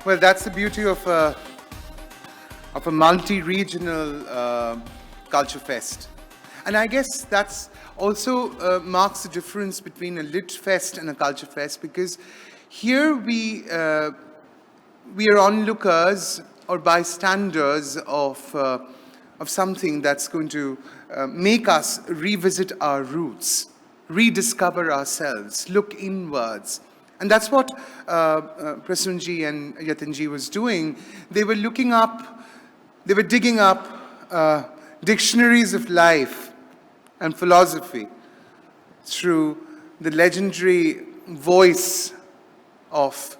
Well, that's the beauty of a multi-regional culture fest. And I guess that's also marks the difference between a lit fest and a culture fest, because here we are onlookers or bystanders of something that's going to make us revisit our roots, rediscover ourselves, look inwards. And that's what Prasunji and Yatinji was doing. They were looking up, they were digging up dictionaries of life and philosophy through the legendary voice of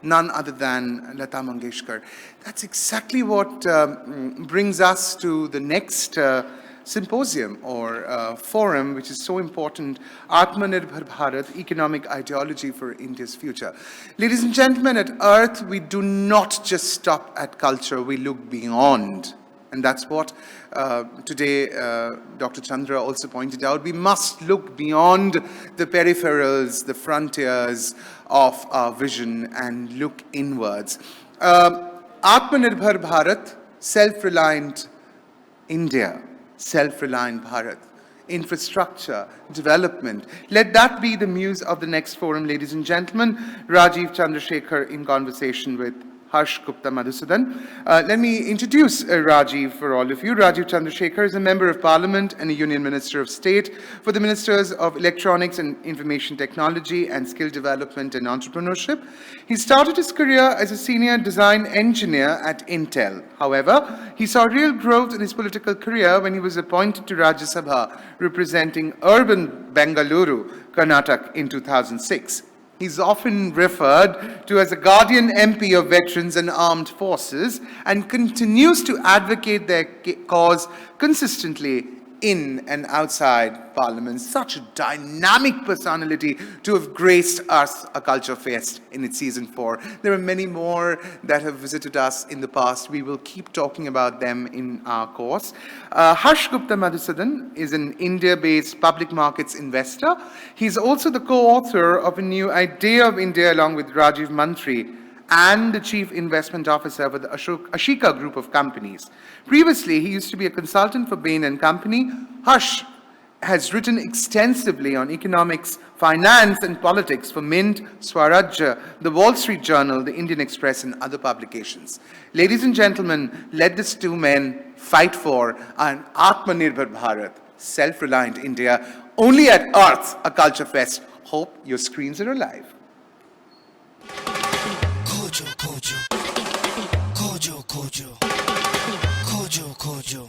none other than Lata Mangeshkar. That's exactly what brings us to the next symposium or forum, which is so important, Atmanirbhar Bharat, Economic Ideology for India's Future. Ladies and gentlemen, at Arth, we do not just stop at culture, we look beyond. And that's what today Dr. Chandra also pointed out. We must look beyond the peripherals, the frontiers of our vision and look inwards. Atmanirbhar Bharat, self-reliant India, self-reliant Bharat, infrastructure, development. Let that be the muse of the next forum, ladies and gentlemen. Rajiv Chandrasekhar in conversation with Harsh Gupta Madhusudan. Let me introduce Rajiv for all of you. Rajiv Chandrasekhar is a Member of Parliament and a Union Minister of State for the Ministers of Electronics and Information Technology and Skill Development and Entrepreneurship. He started his career as a senior design engineer at Intel. However, he saw real growth in his political career when he was appointed to Rajya Sabha, representing urban Bengaluru, Karnataka in 2006. He's often referred to as a guardian MP of veterans and armed forces and continues to advocate their cause consistently in and outside Parliament. Such a dynamic personality to have graced us a culture fest in its season 4. There are many more that have visited us in the past. We will keep talking about them in our course. Harsh Gupta Madhusudan is an India-based public markets investor. He's also the co-author of a new Idea of India along with Rajiv Mantri, and the Chief Investment Officer for the Ashika Group of companies. Previously, he used to be a consultant for Bain & Company. Harsh has written extensively on economics, finance and politics for Mint, Swarajya, the Wall Street Journal, the Indian Express and other publications. Ladies and gentlemen, let these two men fight for an Atmanirbhar Bharat, self-reliant India, only at Arth, a culture fest. Hope your screens are alive. Kojo, kojo, kojo, kojo, kojo, kojo.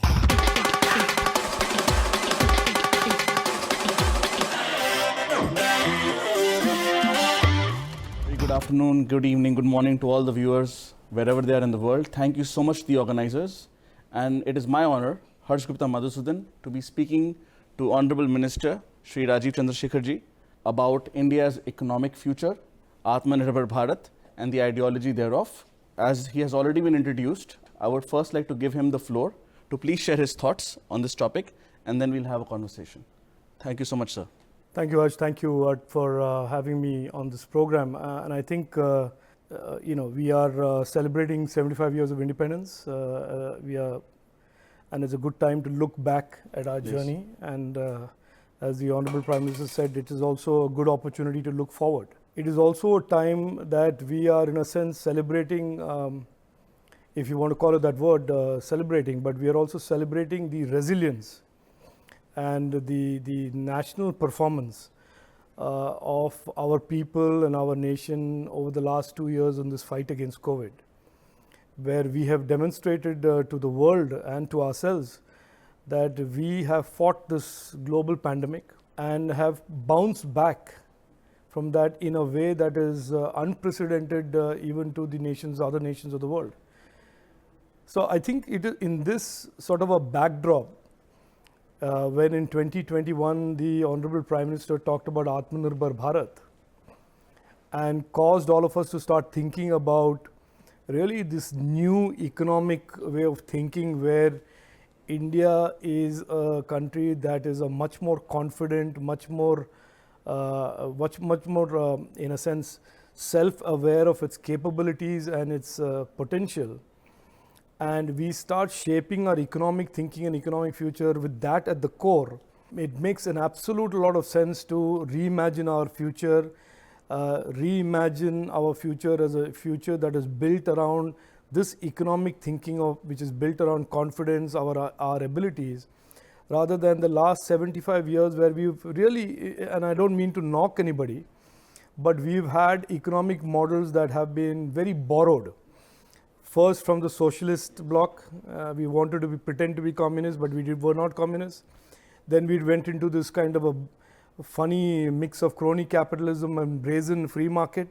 Very good afternoon, good evening, good morning to all the viewers wherever they are in the world. Thank you so much to the organizers, and it is my honor, Harsh Gupta Madhusudan, to be speaking to Honorable Minister Shri Rajiv Chandrasekhar ji about India's economic future, Atmanirbhar Bharat, and the ideology thereof. As he has already been introduced, I would first like to give him the floor to please share his thoughts on this topic, and then we'll have a conversation. Thank you so much, sir. Thank you, Harsh. Thank you, Art, for having me on this program. And I think, we are celebrating 75 years of independence. And it's a good time to look back at our journey. And as the Honorable Prime Minister said, it is also a good opportunity to look forward. It is also a time that we are, in a sense, celebrating, if you want to call it that word, celebrating, but we are also celebrating the resilience and the national performance of our people and our nation over the last 2 years in this fight against COVID, where we have demonstrated to the world and to ourselves that we have fought this global pandemic and have bounced back from that in a way that is unprecedented even to the other nations of the world. So I think it is in this sort of a backdrop, when in 2021 the Honorable Prime Minister talked about Atmanirbhar Bharat and caused all of us to start thinking about really this new economic way of thinking, where India is a country that is a much more confident, much more in a sense self-aware of its capabilities and its potential, and we start shaping our economic thinking and economic future with that at the core, it makes an absolute lot of sense to reimagine our future, reimagine our future as a future that is built around this economic thinking of which is built around confidence, our abilities, rather than the last 75 years where we've really, and I don't mean to knock anybody, but we've had economic models that have been very borrowed. First from the socialist bloc, we wanted to pretend to be communist, but were not communists. Then we went into this kind of a funny mix of crony capitalism and brazen free market,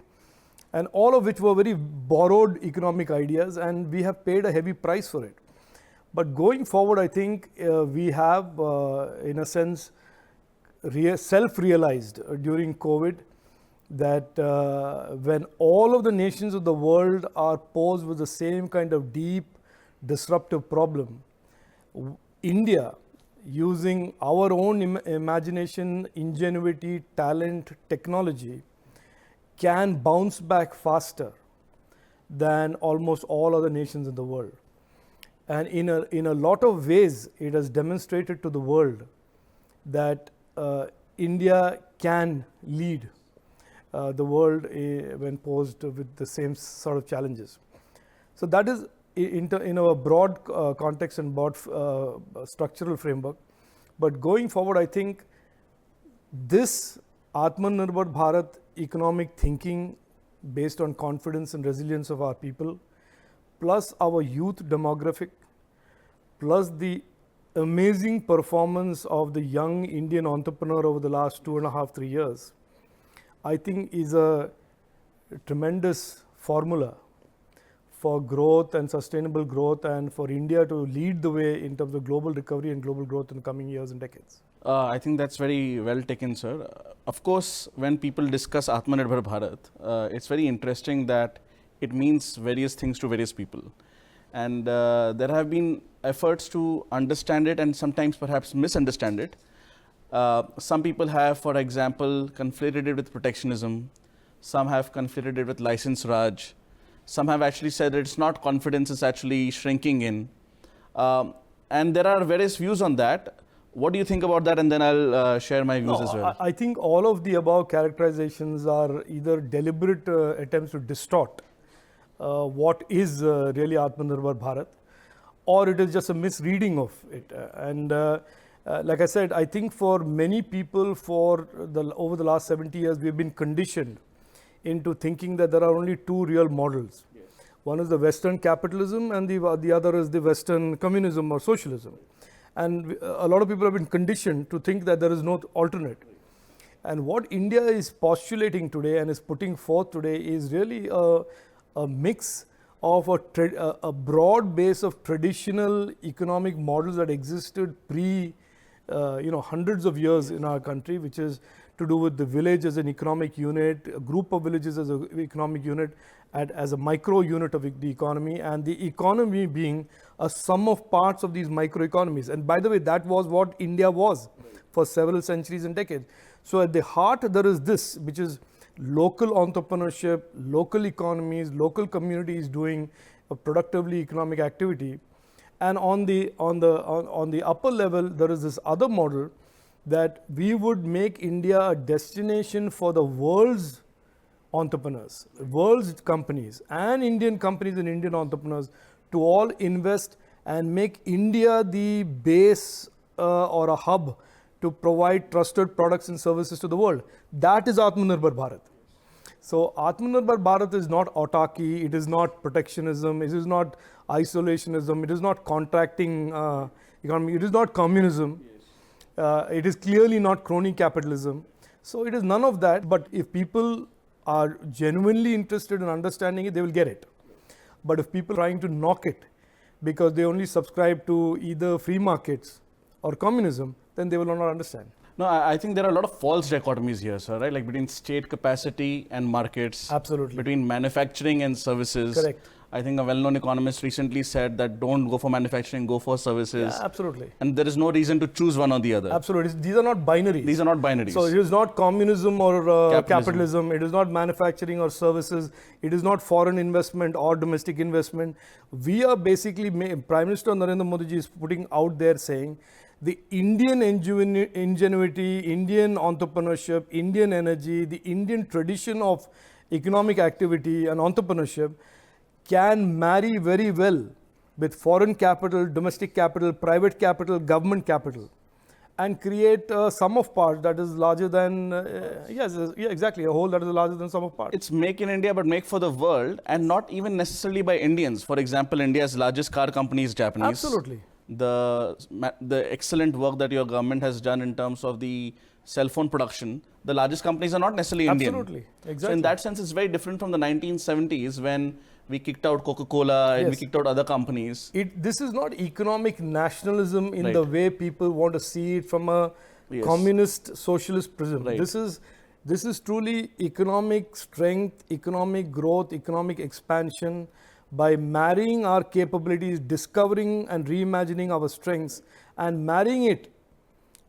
and all of which were very borrowed economic ideas, and we have paid a heavy price for it. But going forward, I think we have, in a sense, self-realized during COVID that when all of the nations of the world are posed with the same kind of deep disruptive problem, India, using our own imagination, ingenuity, talent, technology, can bounce back faster than almost all other nations in the world. And in a lot of ways, it has demonstrated to the world that India can lead the world when posed with the same sort of challenges. So that is in a broad context and broad structural framework. But going forward, I think this Atmanirbhar Bharat economic thinking based on confidence and resilience of our people, plus our youth demographic, plus the amazing performance of the young Indian entrepreneur over the last 2.5, 3 years, I think is a tremendous formula for growth and sustainable growth, and for India to lead the way in terms of global recovery and global growth in the coming years and decades. I think that's very well taken, sir. Of course, when people discuss Atmanirbhar Bharat, it's very interesting that it means various things to various people. And there have been efforts to understand it and sometimes perhaps misunderstand it. Some people have, for example, conflated it with protectionism. Some have conflated it with license Raj. Some have actually said that it's not confidence, it's actually shrinking in. And there are various views on that. What do you think about that? And then I'll share my views as well. I think all of the above characterizations are either deliberate attempts to distort what is really Atmanirbhar Bharat, or it is just a misreading of it. Like I said, I think for many people over the last 70 years, we've been conditioned into thinking that there are only two real models. Yes. One is the Western capitalism and the other is the Western communism or socialism. And a lot of people have been conditioned to think that there is no alternate. And what India is postulating today and is putting forth today is really a mix of a broad base of traditional economic models that existed hundreds of years in our country, which is to do with the village as an economic unit, a group of villages as an economic unit, as a micro unit of the economy, and the economy being a sum of parts of these micro economies. And by the way, that was what India was for several centuries and decades. So at the heart there is this, which is local entrepreneurship, local economies, local communities doing a productively economic activity. And on the upper level, there is this other model that we would make India a destination for the world's entrepreneurs, world's companies, and Indian companies and Indian entrepreneurs to all invest and make India the base or a hub to provide trusted products and services to the world. That is Atmanirbhar Bharat. So Atmanirbhar Bharat is not autarky, it is not protectionism, it is not isolationism, it is not contracting economy, it is not communism. It is clearly not crony capitalism. So it is none of that, but if people are genuinely interested in understanding it, they will get it. But if people are trying to knock it because they only subscribe to either free markets or communism, then they will not understand. No, I think there are a lot of false dichotomies here, sir, right? Like between state capacity and markets. Absolutely. Between manufacturing and services. Correct. I think a well-known economist recently said that don't go for manufacturing, go for services. Yeah, absolutely. And there is no reason to choose one or the other. Absolutely. These are not binaries. These are not binaries. So it is not communism or capitalism. It is not manufacturing or services. It is not foreign investment or domestic investment. We are basically, Prime Minister Narendra Modi ji is putting out there saying, the Indian ingenuity, Indian entrepreneurship, Indian energy, the Indian tradition of economic activity and entrepreneurship can marry very well with foreign capital, domestic capital, private capital, government capital, and create a sum of parts that is larger than, exactly, a whole that is larger than sum of parts. It's make in India, but make for the world, and not even necessarily by Indians. For example, India's largest car company is Japanese. Absolutely. The excellent work that your government has done in terms of the cell phone production, the largest companies are not necessarily Indian. Absolutely, exactly. So in that sense, it's very different from the 1970s when we kicked out Coca-Cola and we kicked out other companies. This is not economic nationalism in the way people want to see it from a communist socialist prism. Right. This is truly economic strength, economic growth, economic expansion by marrying our capabilities, discovering and reimagining our strengths, and marrying it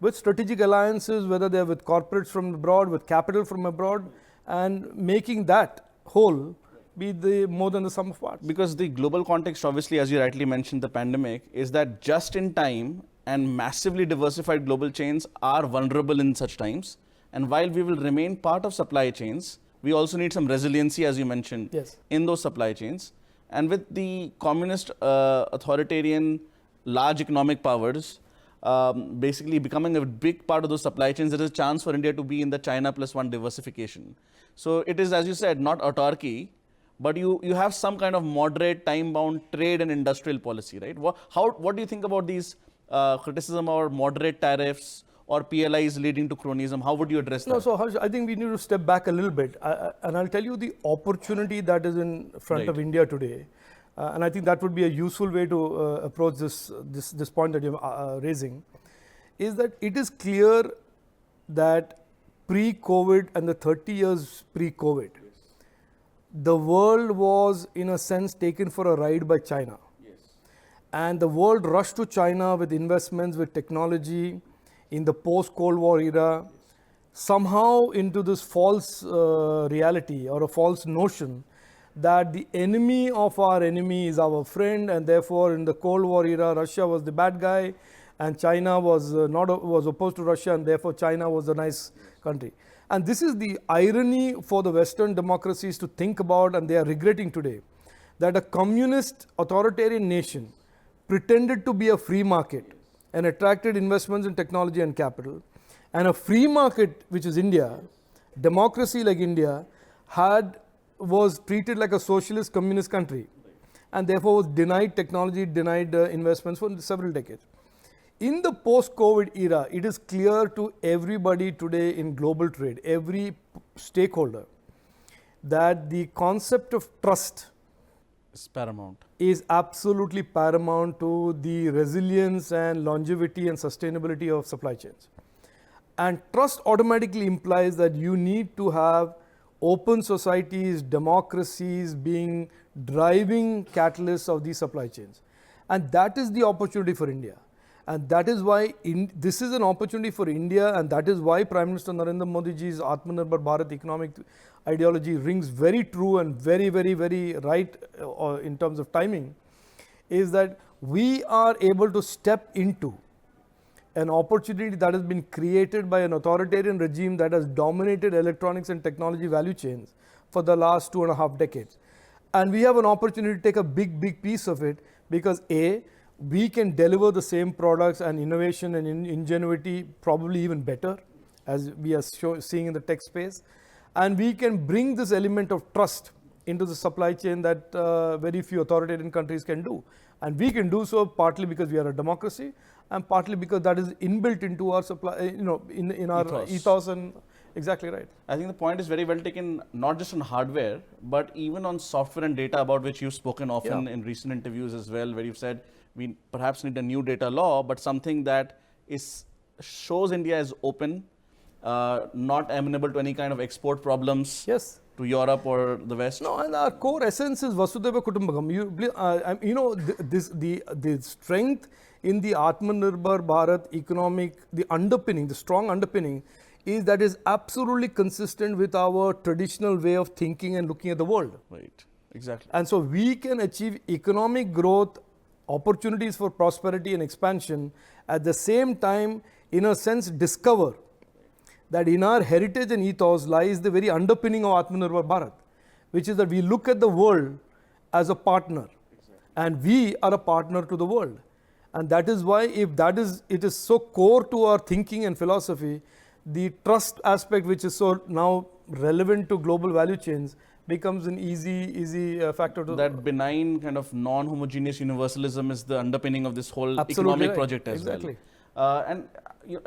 with strategic alliances, whether they're with corporates from abroad, with capital from abroad, and making that whole be the more than the sum of parts. Because the global context, obviously, as you rightly mentioned, the pandemic, is that just in time and massively diversified global chains are vulnerable in such times. And while we will remain part of supply chains, we also need some resiliency, as you mentioned, in those supply chains. And with the communist authoritarian large economic powers basically becoming a big part of those supply chains, there is a chance for India to be in the China plus one diversification. So it is, as you said, not autarky, but you have some kind of moderate, time-bound trade and industrial policy, right? What do you think about these criticism or moderate tariffs or PLIs leading to cronyism? How would you address that? No, so Harsh, I think we need to step back a little bit. And I'll tell you the opportunity that is in front of India today. And I think that would be a useful way to approach this point that you're raising, is that it is clear that pre-COVID and the 30 years pre-COVID, the world was in a sense taken for a ride by China. And the world rushed to China with investments, with technology, in the post-Cold War era, somehow into this false reality or a false notion that the enemy of our enemy is our friend, and therefore in the Cold War era, Russia was the bad guy, and China was was opposed to Russia, and therefore China was a nice country. And this is the irony for the Western democracies to think about, and they are regretting today, that a communist authoritarian nation pretended to be a free market and attracted investments in technology and capital. And a free market, which is India, democracy like India, was treated like a socialist communist country, and therefore was denied technology, denied investments for several decades. In the post-COVID era, it is clear to everybody today in global trade, every stakeholder, that the concept of trust is paramount. Is absolutely paramount to the resilience and longevity and sustainability of supply chains. And trust automatically implies that you need to have open societies, democracies being driving catalysts of these supply chains. And that is the opportunity for India. And that is why this is an opportunity for India, and that is why Prime Minister Narendra Modi ji's Atmanirbhar Bharat economic ideology rings very true and very, very, very right in terms of timing, is that we are able to step into an opportunity that has been created by an authoritarian regime that has dominated electronics and technology value chains for the last 2.5 decades. And we have an opportunity to take a big, big piece of it, because A, we can deliver the same products and innovation and ingenuity probably even better, as we are seeing in the tech space. And we can bring this element of trust into the supply chain that very few authoritarian countries can do. And we can do so partly because we are a democracy, and partly because that is inbuilt into our supply, in our ethos. And exactly right. I think the point is very well taken, not just on hardware, but even on software and data, about which you've spoken often in recent interviews as well, where you've said we perhaps need a new data law, but something that shows India as open, not amenable to any kind of export problems to Europe or the West? No, and our core essence is Vasudhaiva Kutumbakam. The strength in the Atmanirbhar Bharat economic, the underpinning, the strong underpinning is that is absolutely consistent with our traditional way of thinking and looking at the world. Right, exactly. And so we can achieve economic growth, opportunities for prosperity and expansion, at the same time, in a sense, discover that in our heritage and ethos lies the very underpinning of Atmanirbhar Bharat, which is that we look at the world as a partner, and we are a partner to the world. And that is why, if that is, it is so core to our thinking and philosophy, the trust aspect, which is so now relevant to global value chains, becomes an easy factor to that benign kind of non-homogeneous universalism is the underpinning of this whole Absolutely economic right. project as Exactly. well. And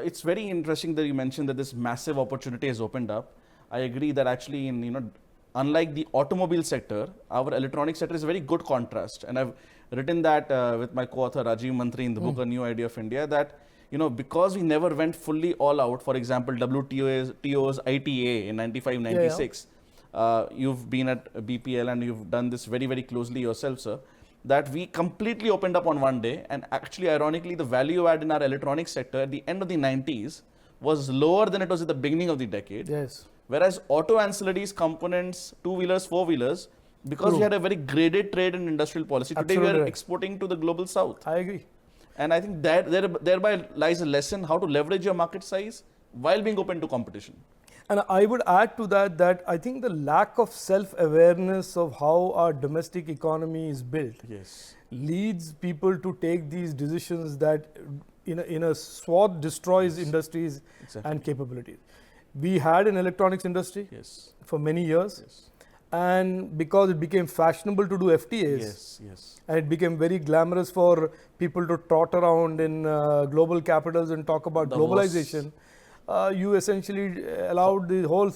it's very interesting that you mentioned that this massive opportunity has opened up. I agree that actually, in unlike the automobile sector, our electronic sector is a very good contrast. And I've written that with my co-author Rajiv Mantri in the book A New Idea of India, that because we never went fully all out, for example, WTO's ITA in 95, 96, you've been at BPL and you've done this very, very closely yourself, sir, that we completely opened up on one day. And actually, ironically, the value add in our electronics sector at the end of the 90s was lower than it was at the beginning of the decade. Yes. Whereas auto ancillaries, components, two-wheelers, four-wheelers, because we had a very graded trade and industrial policy, today we are exporting to the global south. I agree. And I think that thereby lies a lesson how to leverage your market size while being open to competition. And I would add to that I think the lack of self-awareness of how our domestic economy is built leads people to take these decisions that in a swath destroys industries and capabilities. We had an electronics industry for many years. And because it became fashionable to do FTAs, and it became very glamorous for people to trot around in global capitals and talk about globalization, you essentially allowed the whole,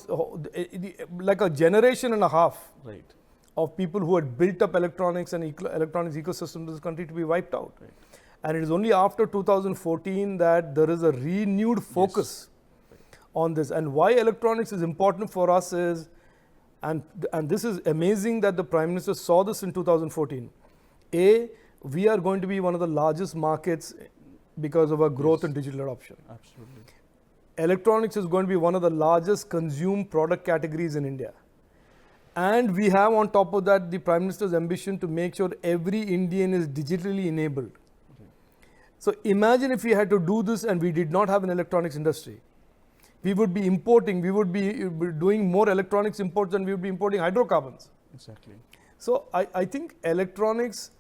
like a generation and a half of people who had built up electronics and electronics ecosystems in this country to be wiped out. And it is only after 2014 that there is a renewed focus on this. And why electronics is important for us is, and this is amazing that the Prime Minister saw this in 2014. We are going to be one of the largest markets because of our growth in digital adoption. Absolutely. Electronics is going to be one of the largest consumed product categories in India. And we have on top of that the Prime Minister's ambition to make sure every Indian is digitally enabled. So imagine if we had to do this and we did not have an electronics industry. We would be importing, we would be doing more electronics imports than we would be importing hydrocarbons. Exactly. So I think electronics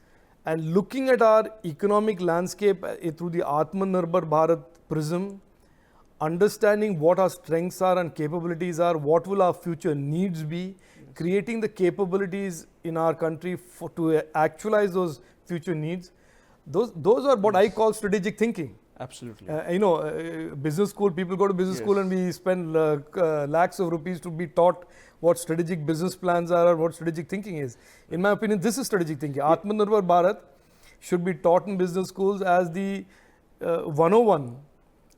and looking at our economic landscape through the Atmanirbhar Bharat prism, understanding what our strengths are and capabilities are, what will our future needs be, creating the capabilities in our country to actualize those future needs, those are what I call strategic thinking. Absolutely. Business school, people go to business school and we spend lakhs of rupees to be taught what strategic business plans are or what strategic thinking is. In my opinion, this is strategic thinking. Atmanirbhar Bharat should be taught in business schools as the 101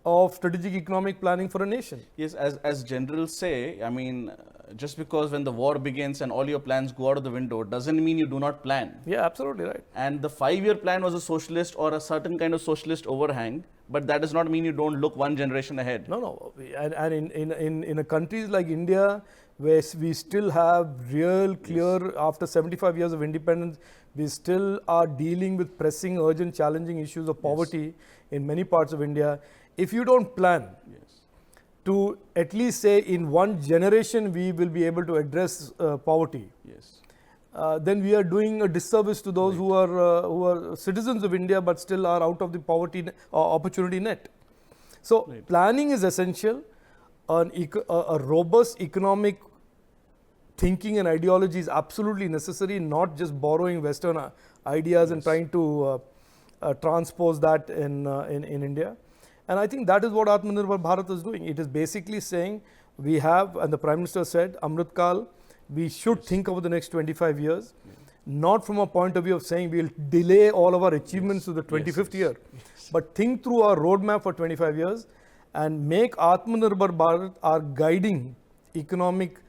of strategic economic planning for a nation. Yes, as generals say, I mean, just because when the war begins and all your plans go out of the window doesn't mean you do not plan. Yeah, absolutely right. And the 5-year plan was a socialist or a certain kind of socialist overhang, but that does not mean you don't look one generation ahead. No. And in a countries like India, where we still have real clear, after 75 years of independence, we still are dealing with pressing, urgent, challenging issues of poverty in many parts of India. If you don't plan to at least say in one generation we will be able to address poverty, then we are doing a disservice to those who are citizens of India but still are out of the poverty opportunity net. So planning is essential. A robust economic thinking and ideology is absolutely necessary, not just borrowing Western ideas and trying to transpose that in India. And I think that is what Atmanirbhar Bharat is doing. It is basically saying we have, and the Prime Minister said, Amrit Kal, we should think over the next 25 years, not from a point of view of saying we'll delay all of our achievements to the 25th year, but think through our roadmap for 25 years and make Atmanirbhar Bharat our guiding economic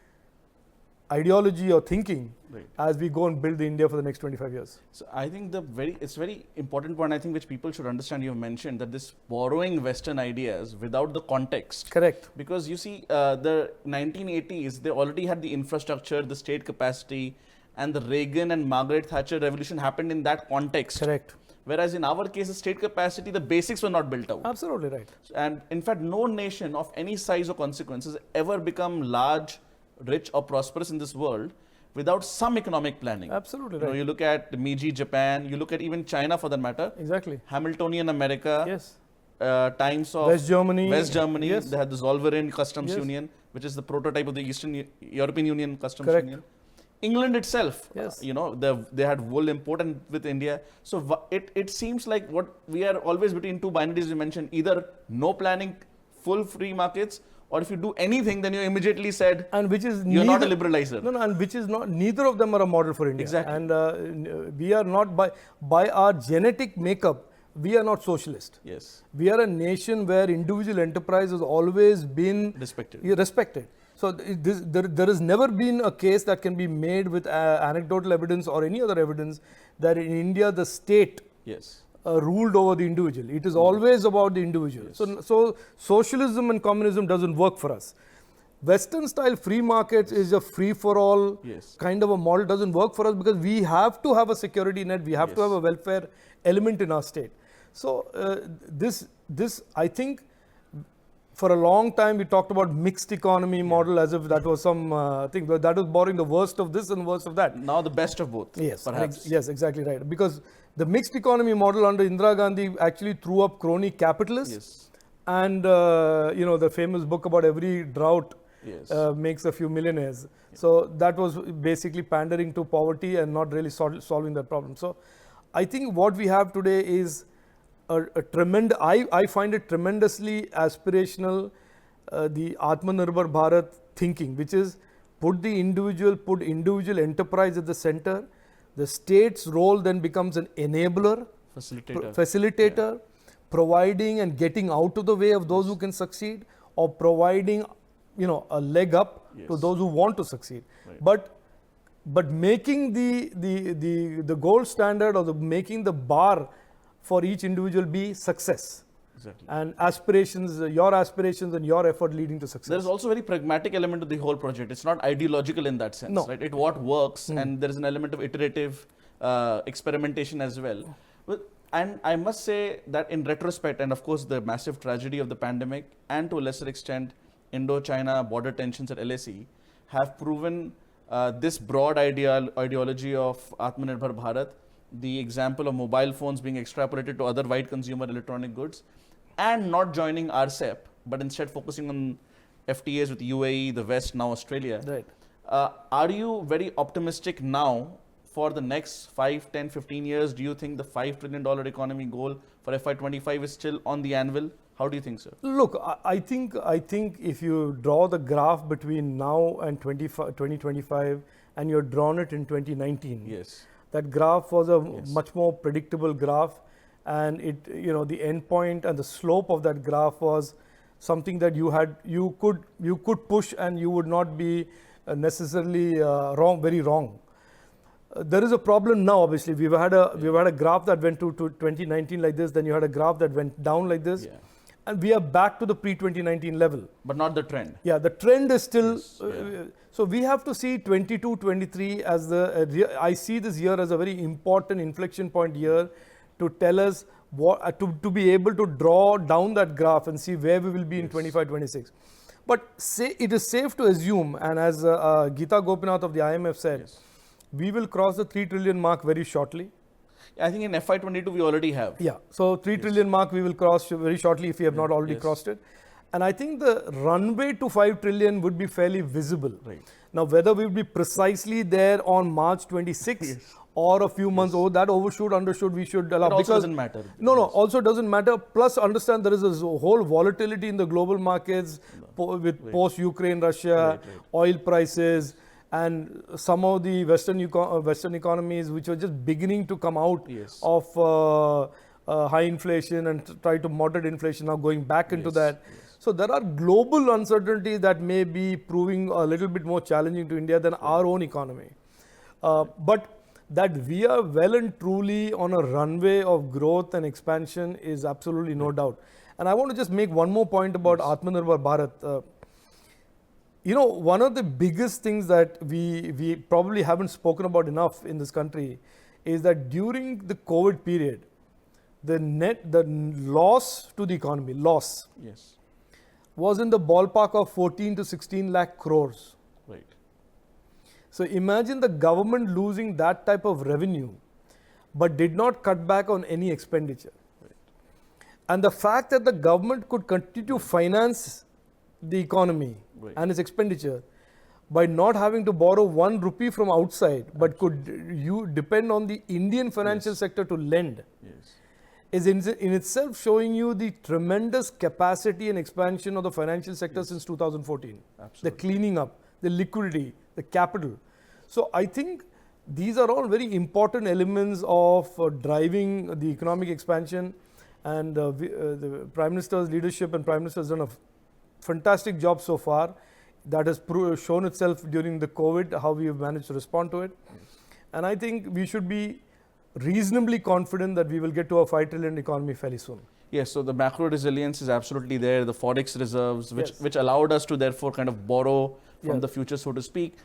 ideology or thinking Right. as we go and build the India for the next 25 years. So I think it's very important point, I think, which people should understand. You've mentioned that this borrowing Western ideas without the context. Correct. Because you see, the 1980s, they already had the infrastructure, the state capacity, and the Reagan and Margaret Thatcher revolution happened in that context. Correct. Whereas in our case, the state capacity, the basics were not built out. Absolutely right. And in fact, no nation of any size or consequences ever become large, rich, or prosperous in this world without some economic planning. Absolutely You know, right. you look at Meiji Japan, you look at even China for that matter, Exactly. Hamiltonian America, Yes. times of West Germany. West Germany, Yes. they had the Zollverein Customs Yes. Union, which is the prototype of the European Union Customs Correct. Union. England itself, Yes. you know, they had wool import and with India. So it seems like what we are always between two binaries you mentioned, either no planning, full free markets, or if you do anything, then you're immediately said, And which is you're not a neither- liberalizer. No, and which is not, neither of them are a model for India. Exactly. And we are not, by our genetic makeup, we are not socialist. Yes, We are a nation where individual enterprise has always been respected. respected. So there has never been a case that can be made with anecdotal evidence or any other evidence that in India the state Yes, ruled over the individual. It is always about the individual. Yes. So socialism and communism doesn't work for us. Western style free markets is a free for all Yes. kind of a model, doesn't work for us because we have to have a security net, we have to Yes. have a welfare element in our state. So this I think for a long time we talked about mixed economy model as if that was some thing, but that was borrowing the worst of this and worst of that. now the best of both. Yes, perhaps. yes, exactly right. Because the mixed economy model under Indira Gandhi actually threw up crony capitalists. Yes, And you know the famous book about every drought yes. makes a few millionaires. So that was basically pandering to poverty and not really solving that problem. So I think what we have today is a tremendous. I find it tremendously aspirational. The Atmanirbhar Bharat thinking, which is put individual enterprise at the center. The state's role then becomes an enabler, facilitator, providing and getting out of the way of those who can succeed, or providing, you know, a leg up to Yes. those who want to succeed. Right. But making the gold standard or making the bar for each individual be success Exactly. and aspirations and your effort leading to success. There's also a very pragmatic element to the whole project. It's not ideological in that sense, No. right? It what works, and there is an element of iterative experimentation as well. And I must say that in retrospect, and of course the massive tragedy of the pandemic, and to a lesser extent Indo-China border tensions at LAC, have proven this broad ideology of Atmanirbhar Bharat, the example of mobile phones being extrapolated to other white consumer electronic goods, and not joining RCEP, but instead focusing on FTAs with UAE, the West, now Australia. Right. Are you very optimistic now for the next 5, 10, 15 years? Do you think the $5 trillion economy goal for FY25 is still on the anvil? How do you think, sir? Look, I think if you draw the graph between now and 2025 and you're drawn it in 2019, Yes. that graph was a Yes. much more predictable graph, and it, you know, the end point and the slope of that graph was something that you could push and you would not be necessarily very wrong. There is a problem now. Obviously, we've had a graph that went to 2019 like this. Then you had a graph that went down like this, Yeah. and we are back to the pre-2019 level. But not the trend. Yeah, the trend is still. Yes, yeah. So we have to see 22, 23 as the. I see this year as a very important inflection point year to tell us what to be able to draw down that graph and see where we will be in 25, 26. But it is safe to assume, and as Geeta Gopinath of the IMF said, Yes. we will cross the 3 trillion mark very shortly. I think in FY22 we already have. Yeah, so 3 trillion mark we will cross very shortly if we have not already Yes. crossed it. And I think the runway to 5 trillion would be fairly visible. Right. Now, whether we will be precisely there on March 26 Yes. or a few months over, that overshoot, undershoot, we should allow. It also doesn't matter. No, also doesn't matter. Plus, understand there is a whole volatility in the global markets with post-Ukraine, Russia, oil prices, and some of the Western economies which were just beginning to come out Yes. of high inflation and try to moderate inflation, now going back into Yes, that. yes. So there are global uncertainties that may be proving a little bit more challenging to India than our own economy. But that we are well and truly on a runway of growth and expansion is absolutely no doubt. And I want to just make one more point about Atmanirbhar Bharat. You know, one of the biggest things that we probably haven't spoken about enough in this country is that during the COVID period, the loss to the economy, Yes. was in the ballpark of 14 to 16 lakh crores. Right. So imagine the government losing that type of revenue, but did not cut back on any expenditure. Right. And the fact that the government could continue to finance the economy Right. and its expenditure by not having to borrow 1 rupee from outside, but could depend on the Indian financial sector to lend, Yes. is in itself showing you the tremendous capacity and expansion of the financial sector since 2014. Absolutely. The cleaning up, the liquidity, the capital. So I think these are all very important elements of driving the economic expansion, and the Prime Minister's leadership and Prime Minister has done a fantastic job so far. That has shown itself during the COVID, how we have managed to respond to it. And I think we should be reasonably confident that we will get to a 5 trillion economy fairly soon. Yes, so the macro resilience is absolutely there, the forex reserves, Yes. which allowed us to therefore kind of borrow from Yeah. the future, so to speak.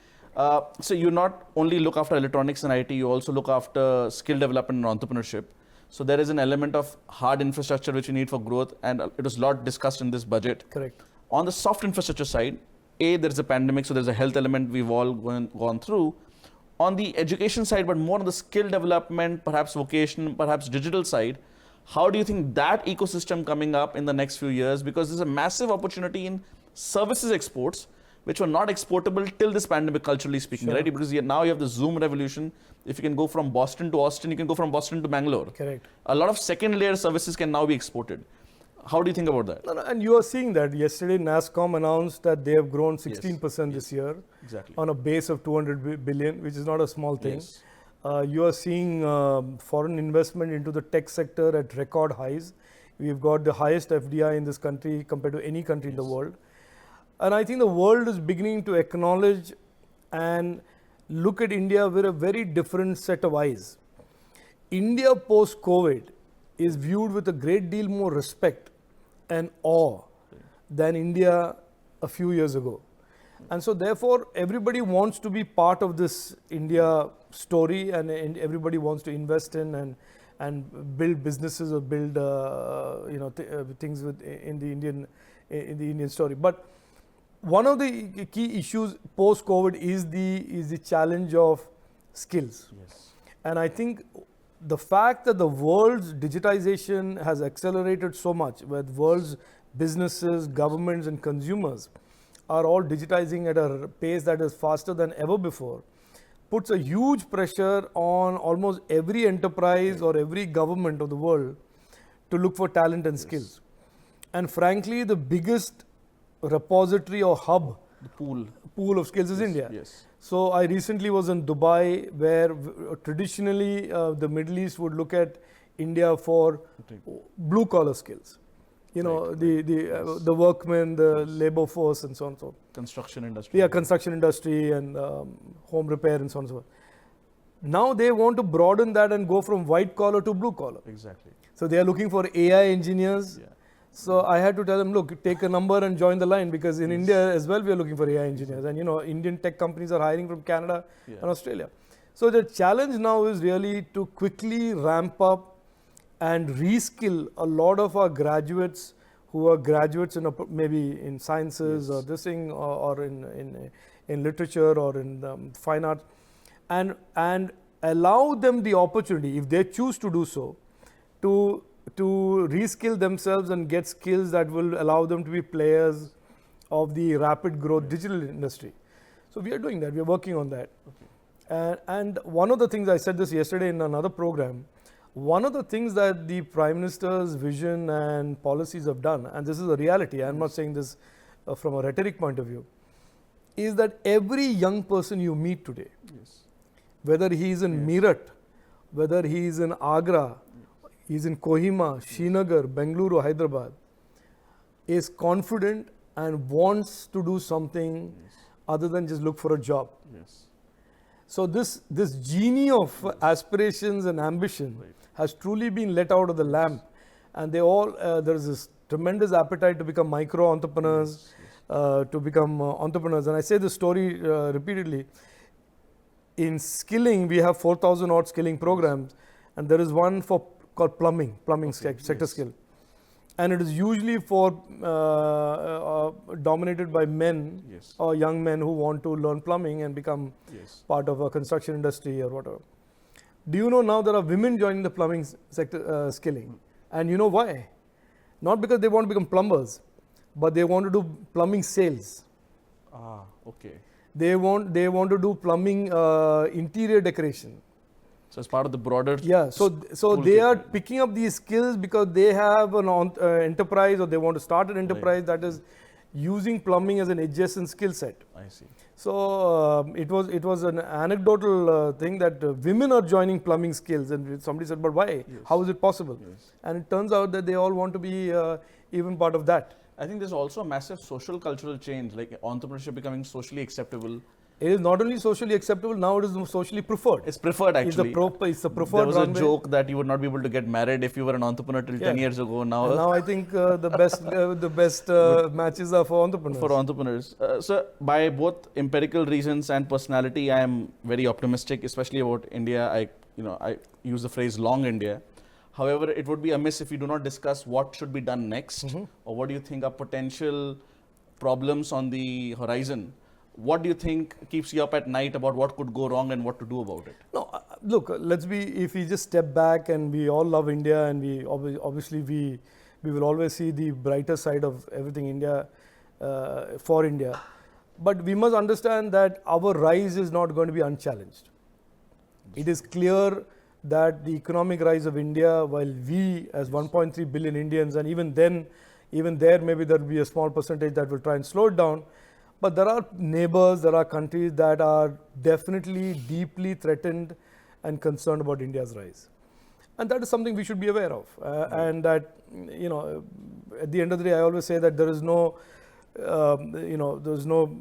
So you not only look after electronics and IT, you also look after skill development and entrepreneurship. So there is an element of hard infrastructure which you need for growth, and it was a lot discussed in this budget. Correct. On the soft infrastructure side, there is a pandemic, so there's a health element we've all gone through. On the education side, but more on the skill development, perhaps vocation, perhaps digital side, how do you think that ecosystem coming up in the next few years? Because there's a massive opportunity in services exports, which were not exportable till this pandemic, culturally speaking, Sure. right? Because now you have the Zoom revolution. If you can go from Boston to Austin, you can go from Boston to Bangalore. Correct. A lot of second layer services can now be exported. How do you think about that? No, and you are seeing that. Yesterday, NASSCOM announced that they have grown 16% this year Exactly. on a base of 200 billion, which is not a small thing. Yes. You are seeing foreign investment into the tech sector at record highs. We've got the highest FDI in this country compared to any country in the world. And I think the world is beginning to acknowledge and look at India with a very different set of eyes. India post-COVID is viewed with a great deal more respect and awe than India a few years ago. And so therefore, everybody wants to be part of this India story, and everybody wants to invest in and build businesses or build things in the Indian story. But one of the key issues post-COVID is the challenge of skills. Yes. And I think the fact that the world's digitization has accelerated so much, where the world's businesses, governments, and consumers are all digitizing at a pace that is faster than ever before, puts a huge pressure on almost every enterprise or every government of the world to look for talent and skills. And frankly, the biggest repository or hub, The pool. of skills is India. Yes. So I recently was in Dubai, where traditionally the Middle East would look at India for blue collar skills. You know, the workmen, the labor force, and so on and so on. Construction industry. Yeah, construction industry and home repair and so on and so forth. Now they want to broaden that and go from white collar to blue collar. Exactly. So they are looking for AI engineers. Yeah. So I had to tell them, look, take a number and join the line, because in India as well we are looking for AI engineers, and Indian tech companies are hiring from Canada and Australia. So the challenge now is really to quickly ramp up and reskill a lot of our graduates who are graduates in maybe in sciences or this thing or in literature or in fine arts, and allow them the opportunity, if they choose to do so, to reskill themselves and get skills that will allow them to be players of the rapid growth digital industry. So we are doing that. We are working on that. Okay. And one of the things, I said this yesterday in another program, one of the things that the Prime Minister's vision and policies have done, and this is a reality, I'm not saying this from a rhetoric point of view, is that every young person you meet today, whether he is in Meerut, whether he is in Agra, he's in Kohima, Srinagar, Bengaluru, Hyderabad, is confident and wants to do something other than just look for a job. Yes. So this genie of aspirations and ambition has truly been let out of the lamp, and they all there is this tremendous appetite to become micro entrepreneurs, to become entrepreneurs. And I say this story repeatedly. In skilling, we have 4,000 odd skilling programs, and there is one called plumbing sector skill, and it is usually for dominated by men or young men who want to learn plumbing and become part of a construction industry or whatever. Do you know now there are women joining the plumbing sector skilling, and you know why? Not because they want to become plumbers, but they want to do plumbing sales. Okay. They want to do plumbing interior decoration. So it's part of the broader. Yeah. So they are picking up these skills because they have an enterprise, or they want to start an enterprise that is using plumbing as an adjacent skill set. I see. So it was an anecdotal thing that women are joining plumbing skills, and somebody said, "But why? How is it possible?" And it turns out that they all want to be even part of that. I think there's also a massive social cultural change, like entrepreneurship becoming socially acceptable. It is not only socially acceptable, now it is socially preferred. It's preferred actually. It's the preferred There was runway. a joke that you would not be able to get married if you were an entrepreneur till 10 years ago. Now I think the best matches are for entrepreneurs. For entrepreneurs. So by both empirical reasons and personality, I am very optimistic, especially about India. I use the phrase long India. However, it would be amiss if we do not discuss what should be done next, or what do you think are potential problems on the horizon. What do you think keeps you up at night about what could go wrong and what to do about it? No, look, if we just step back, and we all love India, and we obviously we will always see the brighter side of everything India, for India. But we must understand that our rise is not going to be unchallenged. It is clear that the economic rise of India, while we as 1.3 billion Indians, and even there maybe there will be a small percentage that will try and slow it down, but there are neighbors, there are countries that are definitely deeply threatened and concerned about India's rise. And that is something we should be aware of. And that, at the end of the day, I always say that there is no, there's no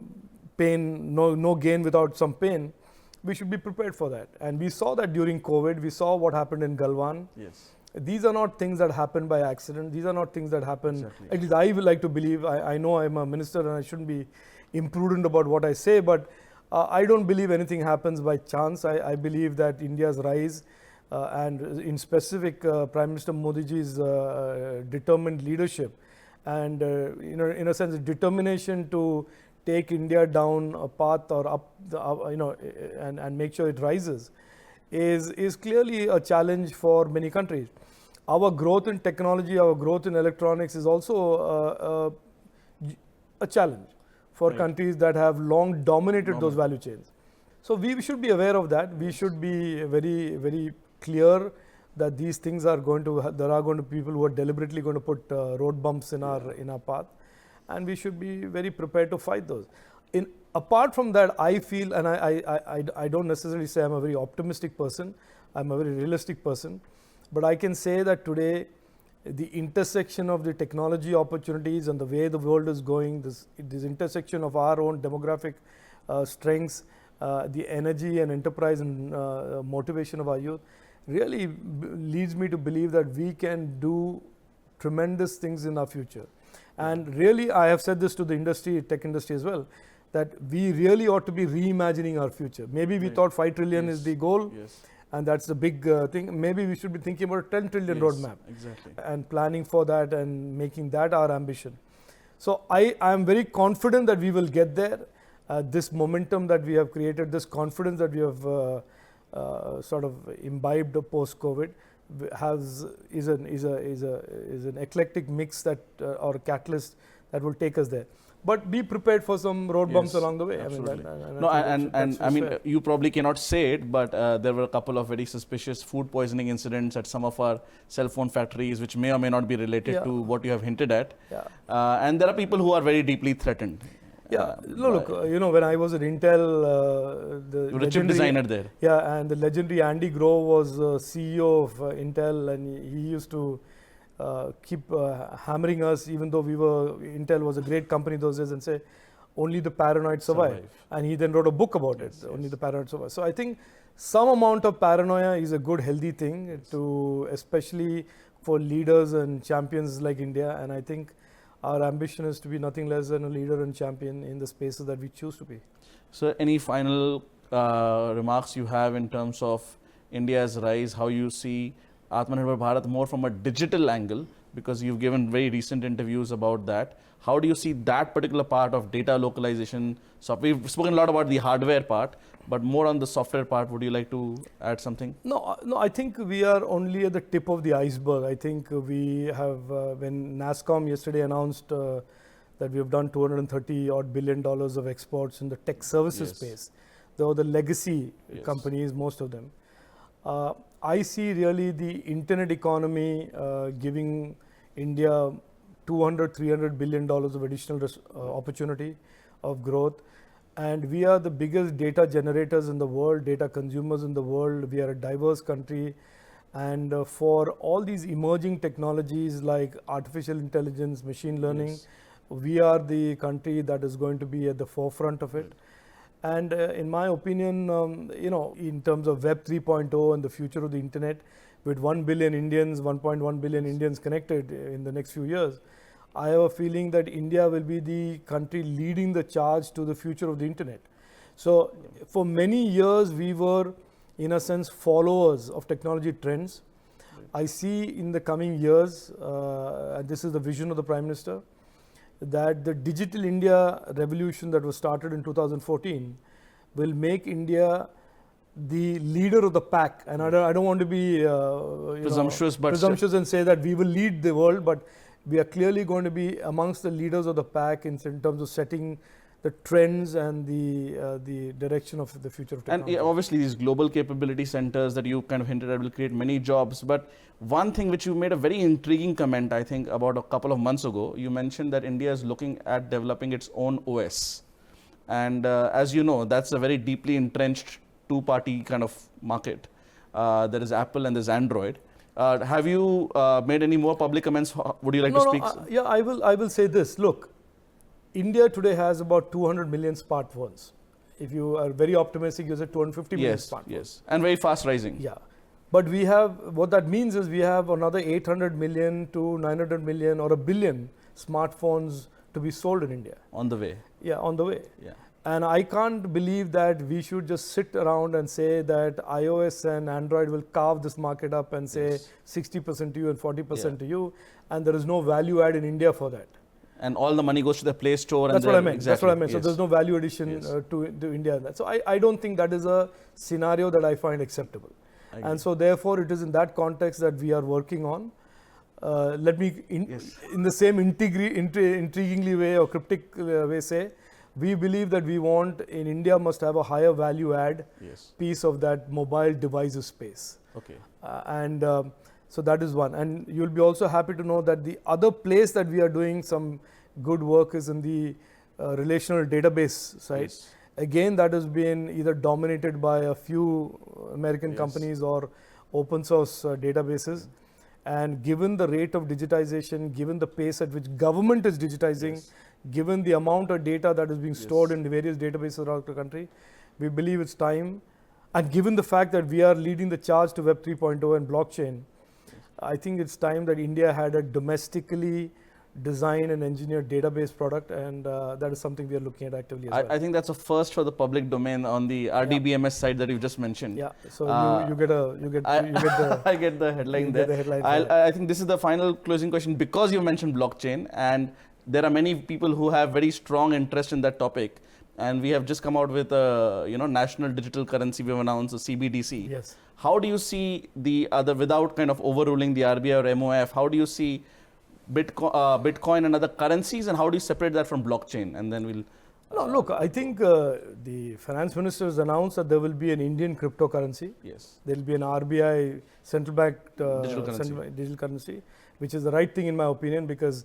pain, no gain without some pain. We should be prepared for that. And we saw that during COVID. We saw what happened in Galwan. Yes. These are not things that happen by accident. These are not things that happen, at least I would like to believe. I know I'm a minister and I shouldn't be imprudent about what I say, but I don't believe anything happens by chance. I believe that India's rise, and in specific Prime Minister Modi ji's determined leadership, and in a sense determination to take India down a path or up, and make sure it rises, is clearly a challenge for many countries. Our growth in technology, our growth in electronics is also a challenge for countries that have long dominated those value chains. So we should be aware of that. We should be very, very clear that these things are going to, there are going to be people who are deliberately going to put road bumps in our path, and we should be very prepared to fight those. Apart from that, I feel, and I don't necessarily say I'm a very optimistic person, I'm a very realistic person, but I can say that today, the intersection of the technology opportunities and the way the world is going, this intersection of our own demographic strengths, the energy and enterprise and motivation of our youth, really leads me to believe that we can do tremendous things in our future. And really, I have said this to the industry, tech industry as well, that we really ought to be reimagining our future. Maybe we thought 5 trillion is the goal, and that's the big thing. Maybe we should be thinking about a 10 trillion roadmap, and planning for that and making that our ambition. So I am very confident that we will get there. This momentum that we have created, this confidence that we have sort of imbibed post-COVID, is an eclectic mix that or a catalyst that will take us there. But be prepared for some road bumps along the way. Absolutely. I mean, you probably cannot say it, but there were a couple of very suspicious food poisoning incidents at some of our cell phone factories, which may or may not be related to what you have hinted at. And there are people who are very deeply threatened. Look, when I was at Intel, you were a chip designer there. And the legendary Andy Grove was CEO of Intel, and he used to keep hammering us, even though Intel was a great company those days, and say only the paranoid survive. And he then wrote a book about it, Only the Paranoid Survive. So I think some amount of paranoia is a good, healthy thing to, especially for leaders and champions like India. And I think our ambition is to be nothing less than a leader and champion in the spaces that we choose to be. So any final remarks you have in terms of India's rise, how you see Atmanirbhar Bharat more from a digital angle, because you've given very recent interviews about that. How do you see that particular part of data localization? So we've spoken a lot about the hardware part, but more on the software part. Would you like to add something? No, I think we are only at the tip of the iceberg. I think we have, when NASSCOM yesterday announced that we have done $230 odd billion of exports in the tech services space, though the legacy companies, most of them. I see really the internet economy giving India $200-300 billion of additional opportunity of growth. And we are the biggest data generators in the world, data consumers in the world. We are a diverse country. And for all these emerging technologies like artificial intelligence, machine learning, we are the country that is going to be at the forefront of it. And in my opinion, in terms of Web 3.0 and the future of the internet, with 1 billion Indians, 1.1 billion Indians connected in the next few years, I have a feeling that India will be the country leading the charge to the future of the internet. So for many years, we were, in a sense, followers of technology trends. I see in the coming years, and this is the vision of the Prime Minister, that the digital India revolution that was started in 2014 will make India the leader of the pack. And I don't want to be presumptuous and say that we will lead the world, but we are clearly going to be amongst the leaders of the pack in terms of setting the trends and the direction of the future of technology. And obviously these global capability centers that you kind of hinted at will create many jobs. But one thing which you made a very intriguing comment, I think, about a couple of months ago, you mentioned that India is looking at developing its own OS. And as you know, that's a very deeply entrenched two-party kind of market. There is Apple and there's Android. Have you made any more public comments? Would you like to speak? Yeah, I will say this. Look, India today has about 200 million smartphones. If you are very optimistic, you say 250 million smartphones. Yes, and very fast rising. Yeah. But we have, what that means is we have another 800 million to 900 million or a billion smartphones to be sold in India. On the way. Yeah, on the way. Yeah. And I can't believe that we should just sit around and say that iOS and Android will carve this market up and say 60% to you and 40% to you, and there is no value add in India for that. And all the money goes to the Play Store. That's what I meant. That's what I meant. Yes. So there's no value addition to India. So I don't think that is a scenario that I find acceptable. And so therefore it is in that context that we are working on. Let me, in the same intriguingly way or cryptic way say, we believe that we want in India must have a higher value add piece of that mobile devices space. Okay. So that is one. And you'll be also happy to know that the other place that we are doing some good work is in the relational database side. Yes. Again, that has been either dominated by a few American companies or open source databases. And given the rate of digitization, given the pace at which government is digitizing, given the amount of data that is being stored in the various databases around the country, we believe it's time. And given the fact that we are leading the charge to Web 3.0 and blockchain, I think it's time that India had a domestically designed and engineered database product, and that is something we are looking at actively as well. I think that's a first for the public domain on the RDBMS side that you've just mentioned. Yeah, so you get the I get the headline there. The headline I think this is the final closing question, because you mentioned blockchain, and there are many people who have very strong interest in that topic. And we have just come out with a national digital currency. We've announced a CBDC. Yes. How do you see the other, without kind of overruling the RBI or MOF, how do you see Bitcoin and other currencies, and how do you separate that from blockchain? And then we'll... No, look, I think the finance minister has announced that there will be an Indian cryptocurrency. Yes. There will be an RBI central bank digital currency, which is the right thing in my opinion, because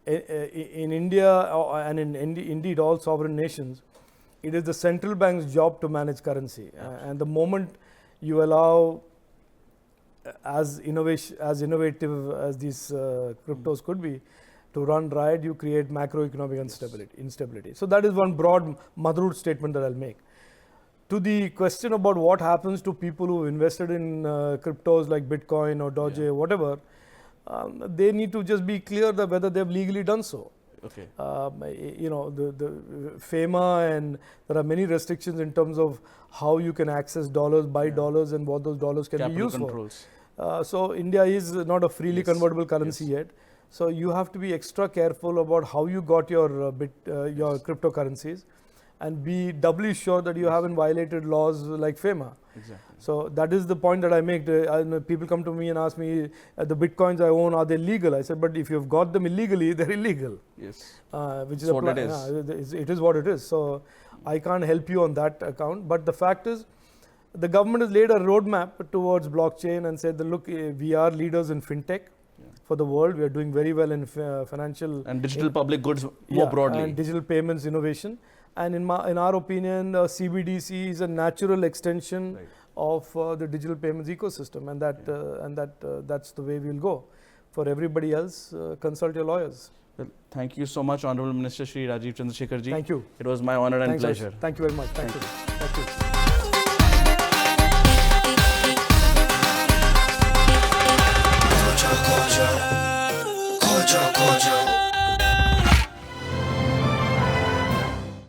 in India and indeed all sovereign nations, it is the central bank's job to manage currency. And the moment you allow as innovative as these cryptos could be, to run riot, you create macroeconomic instability. So that is one broad motherhood statement that I'll make. To the question about what happens to people who invested in cryptos like Bitcoin or Doge or whatever, they need to just be clear that whether they've legally done so. Okay. The FEMA, and there are many restrictions in terms of how you can access dollars, buy dollars, and what those dollars can Capital be used controls. for. So India is not a freely convertible currency yet. So you have to be extra careful about how you got your your cryptocurrencies, and be doubly sure that you haven't violated laws like FEMA. Exactly. So that is the point that I make. People come to me and ask me, the bitcoins I own, are they legal? I said, but if you've got them illegally, they're illegal. Yes. Which is what it is. It is what it is. So I can't help you on that account. But the fact is, the government has laid a roadmap towards blockchain and said that, look, we are leaders in fintech for the world. We are doing very well in financial and digital public goods more broadly. And digital payments innovation. And in our opinion, CBDC is a natural extension of the digital payments ecosystem, and that's the way we'll go. For everybody else, consult your lawyers. Well, thank you so much, Honorable Minister Shri Rajiv Chandrasekhar ji. Thank you. It was my honor and Thanks, pleasure. Harsh. Thank you very much. Thank you. Thank you. Kojo, kojo, kojo.